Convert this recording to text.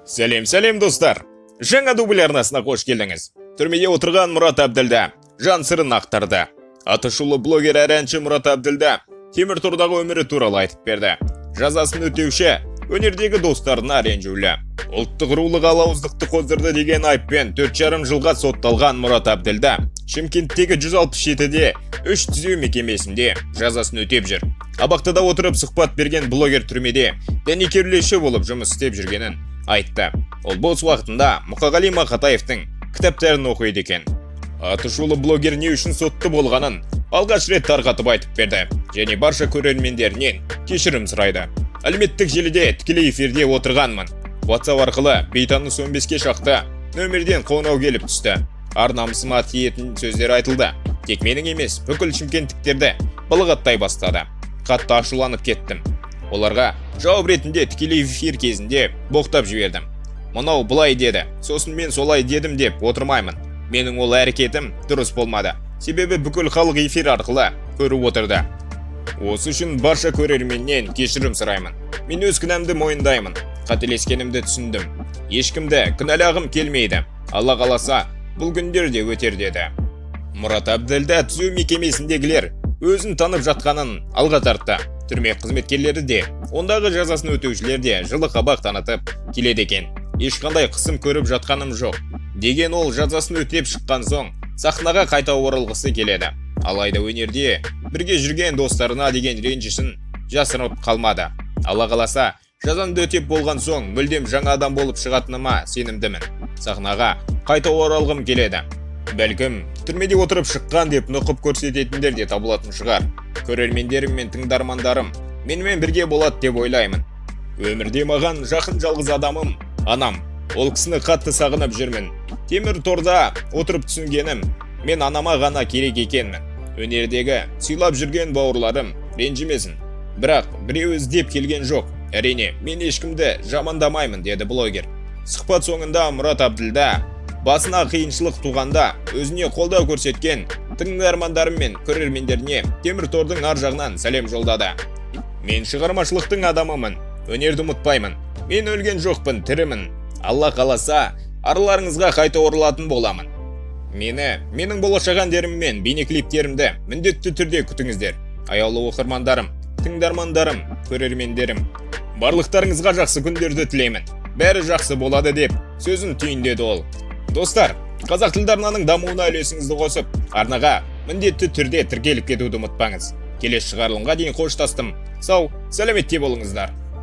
Сәлем достар. Жаңа дубль арнасына қош келдіңіз. Түрмеде отырған Мұрат Әбділда жан сырын ақтарды. Атышулы блогер әрі әнші Мұрат Әбділда темір тордағы өмірі туралы айтып берді. Жазасын өтеуші өнердегі достарына ренжулі. Ұлттық рулық алауыздықты қоздырды деген айыппен 4,5 жылға сотталған Мұрат Әбділда Шымкенттегі 167-де 3 түзеу мекемесінде жазасын өтеп жүр. Абақтыда отырып сұхбат берген блогер түрмеде дәнекерлеуші болып жұмыс істеп жүргенін айтты. Ол бос уақытында Мұқағали Мақатаевтың кітаптарын оқиды екен. Атышулы блогер не үшін сотты болғанын алғаш рет тарқатып айтып берді және барша көрермендерінен кешірім сұрайды. Әлеуметтік желіде тікелей эфирде отырғанмын. WhatsApp арқылы бейтаныс 15-ке шақты нөмірден қоңырау келіп түсті. Ар намысыма тиетін сөздер айтылды. Тек менің емес, бүкіл шымкенттіктерді балағаттай бастады. Қатты ашуланып кеттім. Оларға жауап ретінде тікелей эфир кезінде боқтап жібердім. Мынау былай деді, сосын мен солай дедім деп отырмаймын. Менің ол әрекетім дұрыс болмады. Себебі бүкіл халық эфир арқылы көріп отырды. Осы үшін барша көрерменнен кешірім сұраймын. Мен өз кінәмді мойындаймын. Қателескенімді түсіндім. Ешкімді кінәлағым келмейді. Алла қаласа, бұл күндер де өтер деді. Мұрат Әбділда түзеу мекемесіндегілер өзін танып жатқанын алға тартты. Түрме қызметкерлері де, ондағы жазасын өтеушілер де жылы қабақ танытып келеді екен. Ешқандай қысым көріп жатқаным жоқ деген ол жазасын өтеп шыққан соң сахнаға қайта оралғысы келеді. Алайда өнерде бірге жүрген достарына деген ренжішін жасырып қалмады. Алла қаласа, жазамды өтеп болған соң мүлдем жаңа адам болып шығатыныма сенімдімін. Сахнаға қайта оралғым келеді. Бәлкім, түрмеде отырып шыққан деп нұқып көрсететіндер де табылатын шығар. Көрермендерім мен тыңдармандарым менімен бірге болады деп ойлаймын. Өмірде маған жақын жалғыз адамым анам. Ол кісіні қатты сағынып жүрмін. Темір торда отырып түсінгенім, мен анама ғана керек екенмін. Өнердегі сыйлап жүрген бауырларым ренжімесін. Бірақ біреу іздеп келген жоқ. Әрине, мен ешкімді жамандамаймын, деді блогер. Сұхбат соңында Мұрат Әбділда басына қиыншылық туғанда өзіне қолдау көрсеткен тыңдармандарым мен көрермендеріне темір тордың ар жағынан сәлем жолдады. Мен шығармашылықтың адамымын, өнерді ұмытпаймын. Мен өлген жоқпын, тірімін. Алла қаласа, араларыңызға қайта оралатын боламын. Менің болашақ әндерім мен бейнеклиптерімді міндетті түрде күтіңіздер. Аяулы оқырмандарым, тыңдармандарым, көрермендерім, барлықтарыңызға жақсы күндерді тілеймін. Бәрі жақсы болады деп сөзін түйіндеді ол. Достар, қазақ тілді арнаның дамуына үлесіңізді қосып, арнаға міндетті түрде тіркеліп кетуді ұмытпаңыз. Келесі шығарылымға дейін қоштастым. Сау, сәлеметте болыңыздар.